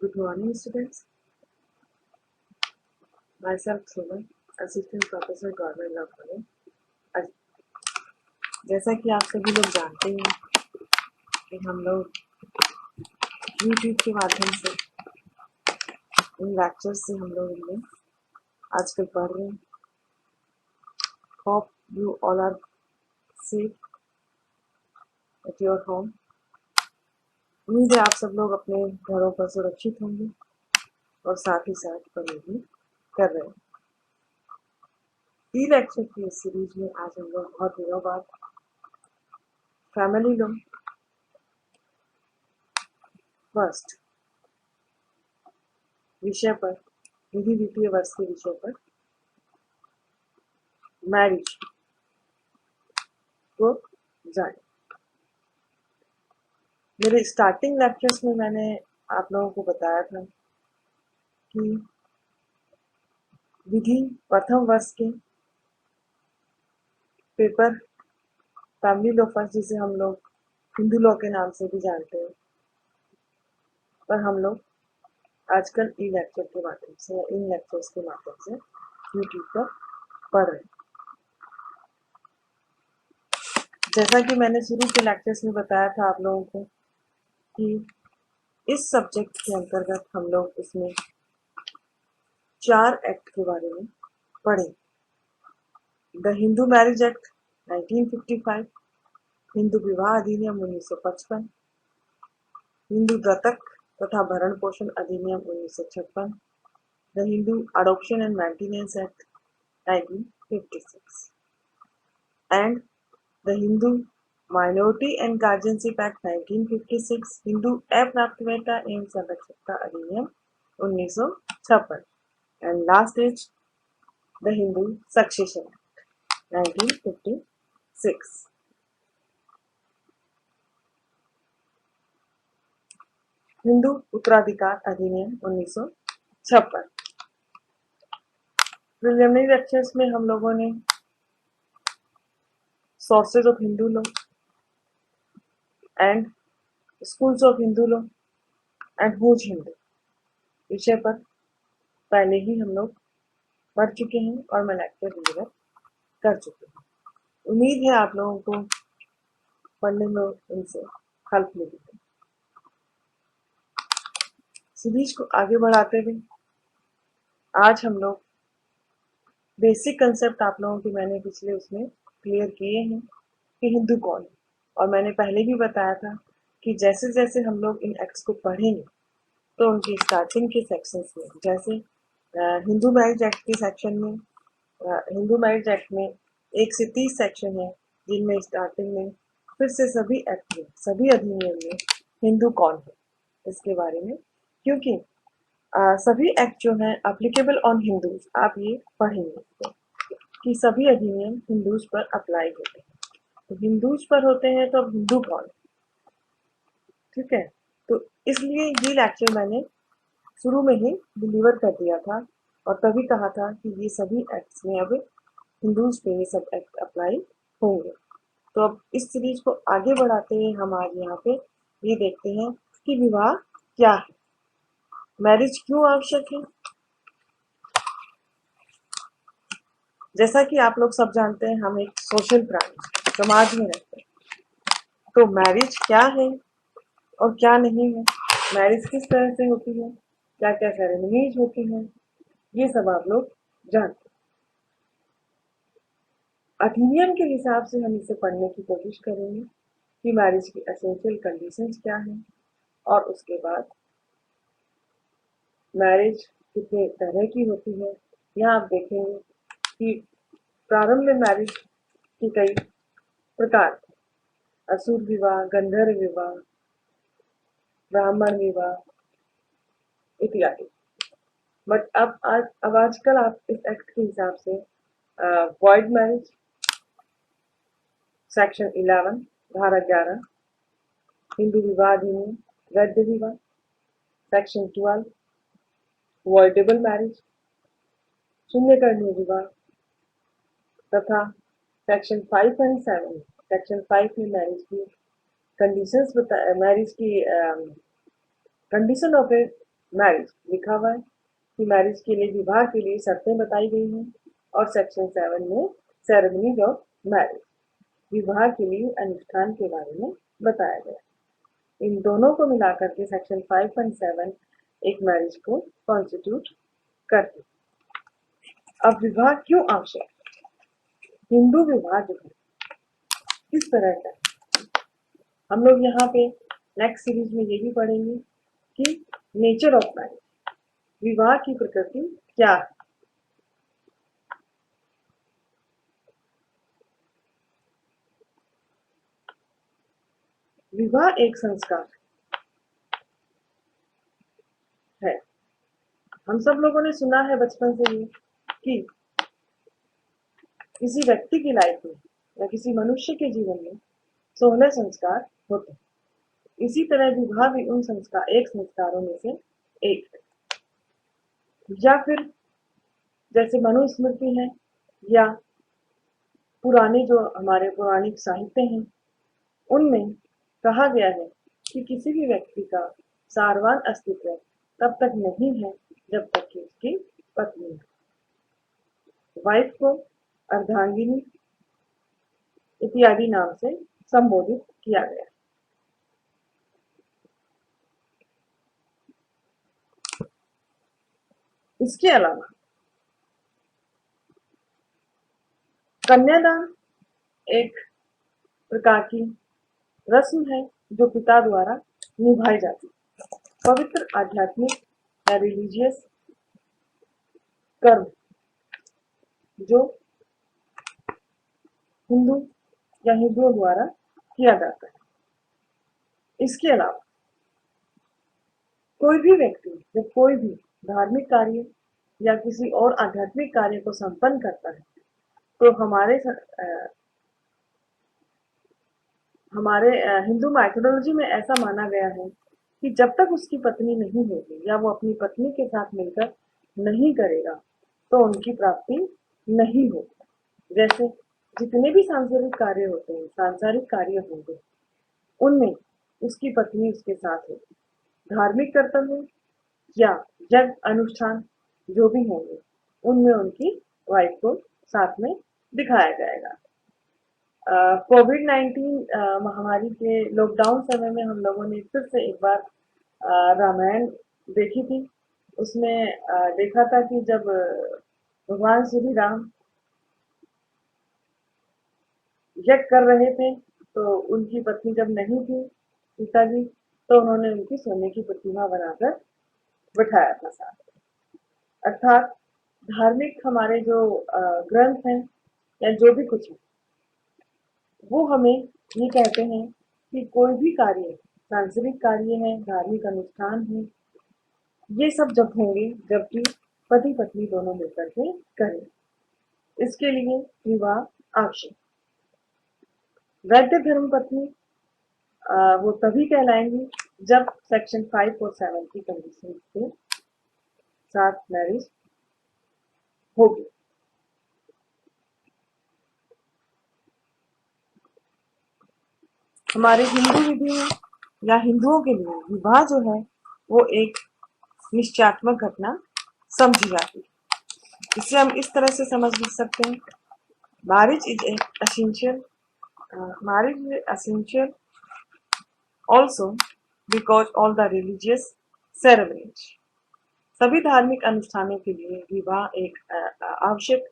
Good morning, students. Myself, Suman, Assistant Professor, Government Law College. जैसा कि आप सभी लोग जानते हैं कि हम लोग YouTube के माध्यम से इन लेक्चर्स से हम लोग इनमें आजकल पढ़ रहे हैं. Hope you all are safe at your home. उम्मीद है आप सब लोग अपने घरों पर सुरक्षित होंगे और साथ ही साथ पढ़ाई भी कर रहे हैं. ई लेक्चर की इस सीरीज में आज हम लोग बहुत दिनों बाद फैमिली लॉ फर्स्ट विषय पर, विधि द्वितीय वर्ष के विषय पर मैरिज को जाने. मेरे स्टार्टिंग लेक्चर्स में मैंने आप लोगों को बताया था कि विधि प्रथम वर्ष के पेपर फैमिली लॉ फर्स्ट, जिसे हम लोग हिंदू लॉ के नाम से भी जानते हैं, पर हम लोग आजकल ई लेक्चर के माध्यम से या इन लेक्चर्स के माध्यम से यूट्यूब पर पढ़ रहे हैं. जैसा कि मैंने शुरू के लेक्चर्स में बताया था आप लोगों को कि इस सब्जेक्ट के अंतर्गत हम लोग इसमें 4 एक्ट के बारे में पढ़ें. The Hindu marriage act 1955, Hindu विवाह अधिनियम 1955, हिंदू दत्तक तथा भरण पोषण अधिनियम 1956, the Hindu adoption and maintenance act 1956, and the Hindu minority and guardianship act 1956, Hindu अप्राप्तवेता एवं संरक्षकता अधिनियम 1956, and last is the Hindu succession act 1956. Hindu उत्तराधिकार अधिनियम 1956. प्रिलिमिनरी लेक्चर्स में हम लोगों ने sources of Hindu law and schools of Hindu law and whose Hindu विषय पर पहले ही हम लोग पढ़ चुके हैं और मैं लेक्चर डिलीवर कर चुके हैं. उम्मीद है आप लोगों को पढ़ने में इनसे हेल्प मिली है. सीरीज को आगे बढ़ाते हुए आज हम लोग बेसिक कंसेप्ट आप लोगों के मैंने पिछले उसमें क्लियर किए हैं कि हिंदू कौन है. और मैंने पहले भी बताया था कि जैसे जैसे हम लोग इन एक्ट्स को पढ़ेंगे तो उनकी स्टार्टिंग के सेक्शंस में, जैसे हिंदू मैरिज एक्ट के सेक्शन में, हिंदू मैरिज एक्ट में 1 से 30 सेक्शन है, जिनमें स्टार्टिंग में फिर से सभी एक्ट में, सभी अधिनियम में हिंदू कौन है इसके बारे में, क्योंकि सभी एक्ट जो हैं एप्लीकेबल ऑन हिंदूज, आप ये पढ़ेंगे कि सभी अधिनियम हिंदूज पर अप्लाई होते हैं. तो हिंदूज पर होते हैं तो अब हिंदू कौन है, ठीक है. तो इसलिए ये लेक्चर मैंने शुरू में ही डिलीवर कर दिया था और तभी कहा था कि ये सभी एक्ट्स में अब हिंदूज पे ये सब एक्ट अप्लाई होंगे. तो अब इस सीरीज को आगे बढ़ाते हुए हम आज यहाँ पे ये देखते हैं कि विवाह क्या है, मैरिज क्यों आवश्यक है. जैसा कि आप लोग सब जानते हैं, हम एक सोशल प्राणी समाज में रहते हैं. तो मैरिज क्या है और क्या नहीं है, मैरिज किस तरह से होती है, क्या क्या सेरेमनीज होती हैं, ये सब आप लोग जानते हैं. अधिनियम के हिसाब से हम इसे पढ़ने की कोशिश करेंगे कि मैरिज की एसेंशियल कंडीशंस क्या हैं और उसके बाद मैरिज कितने तरह की होती है. यहाँ आप देखेंगे कि प्रारंभ में मैरिज की कई प्रकार, असुर विवाह, गंधर्व विवाह, ब्राह्मण विवाह इत्यादि. बट अब आजकल आप इस एक्ट के हिसाब से वॉइड मैरिज सेक्शन 11 धारा 11, हिंदू विवाह अधिनियम वैध विवाह सेक्शन 12, वॉइडेबल मैरिज शून्यकरणीय विवाह तथा सेक्शन 5 एंड 7. सेक्शन 5 में मैरिज की कंडीशंस मैरिज की कंडीशन ऑफ ए मैरिज लिखा हुआ है कि मैरिज के लिए, विवाह के लिए शर्तें बताई गई हैं, और सेक्शन 7 में सेरेमनीज ऑफ मैरिज, विवाह के लिए अनुष्ठान के बारे में बताया गया। इन दोनों को मिलाकर के सेक्शन 5.7 एक मैरिज को कॉन्स्टिट्यूट करती। अब विवाह क्यों आवश्यक? हिंदू विवाह जो है किस तरह का है, हम लोग यहाँ पे नेक्स्ट सीरीज में ये भी पढ़ेंगे कि नेचर ऑफ मैरिज, विवाह की प्रकृति क्या है। विवाह एक संस्कार है। हम सब लोगों ने सुना है बचपन से ही कि किसी व्यक्ति की लाइफ में या किसी मनुष्य के जीवन में 16 संस्कार होते हैं। इसी तरह विवाह भी उन संस्कार, एक संस्कारों में से एक है। या फिर जैसे मनुस्मृति है, या पुराने जो हमारे पौराणिक साहित्य हैं, उनमें कहा गया है कि किसी भी व्यक्ति का सारवान अस्तित्व तब तक नहीं है जब तक कि उसकी पत्नी है। वाइफ को अर्धांगिनी इत्यादि नाम से संबोधित किया गया। इसके अलावा कन्यादान एक प्रकार की रस्म है जो पिता द्वारा निभाई जाती है। पवित्र आध्यात्मिक या रिलीजियस कर्म जो हिंदू या हिंदुओं द्वारा किया जाता है। इसके अलावा कोई भी व्यक्ति जब कोई भी धार्मिक कार्य या किसी और आध्यात्मिक कार्य को संपन्न करता है, तो हमारे हिंदू माइथोलॉजी में ऐसा माना गया है कि जब तक उसकी पत्नी नहीं होगी या वो अपनी पत्नी के साथ मिलकर नहीं करेगा, तो उनकी प्राप्ति नहीं होगी। जैसे जितने भी सांसारिक कार्य होते हैं, सांसारिक कार्य होंगे, उनमें उसकी पत्नी उसके साथ होगी। धार्मिक कर्तव्य या यज्ञ अनुष्ठान जो भी होंगे, उनमें उनकी वाइफ को साथ में दिखाया जाएगा। कोविड-19 महामारी के लॉकडाउन समय में हम लोगों ने फिर से एक बार रामायण देखी थी। उसमें देखा था कि जब भगवान श्री राम यज्ञ कर रहे थे, तो उनकी पत्नी जब नहीं थी, सीता जी, तो उन्होंने उनकी सोने की प्रतिमा बनाकर बिठाया था साथ। अर्थात धार्मिक हमारे जो ग्रंथ हैं या जो भी कुछ है, वो हमें ये कहते हैं कि कोई भी कार्य, सांसारिक कार्य है, धार्मिक अनुष्ठान है, ये सब जब होंगे जबकि पति पत्नी दोनों मिलकर के करें। इसके लिए विवाह आवश्यक। वैद्य धर्म पत्नी वो तभी कहलाएंगी जब सेक्शन 5 और 7 की कंडीशन के साथ मैरिज होगी। हमारे हिंदू विधि में या हिंदुओं के लिए विवाह जो है वो एक निश्चयात्मक घटना समझी जाती है। इसे हम इस तरह से समझ भी सकते हैं, marriage is essential. Marriage is essential also because all the religious ceremonies. सभी धार्मिक अनुष्ठानों के लिए विवाह एक आवश्यक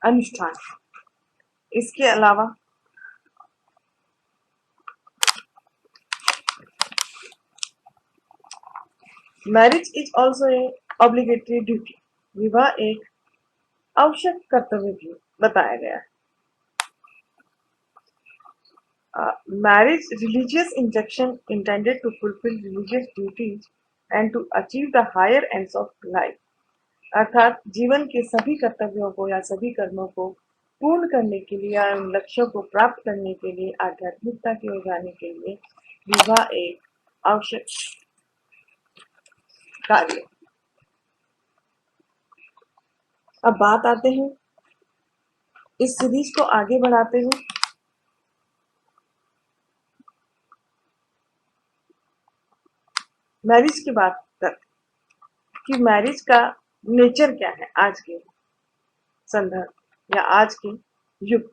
अनुष्ठान है। इसके अलावा marriage is also a obligatory duty, विवाह एक आवश्यक कर्तव्य भी बताया गया है। Marriage religious injunction intended to fulfill religious duties and to achieve the higher ends of life. अर्थात जीवन के सभी कर्तव्यों को या सभी कर्मों को पूर्ण करने के लिए या उन लक्ष्यों को प्राप्त करने के लिए, आध्यात्मिकता की ओर जाने के लिए विवाह एक आवश्यक कार्य। अब बात आते हैं इस सीरीज को आगे बढ़ाते हुए मैरिज की बात करते हैं। कि मैरिज का नेचर क्या है आज के संदर्भ या आज के युग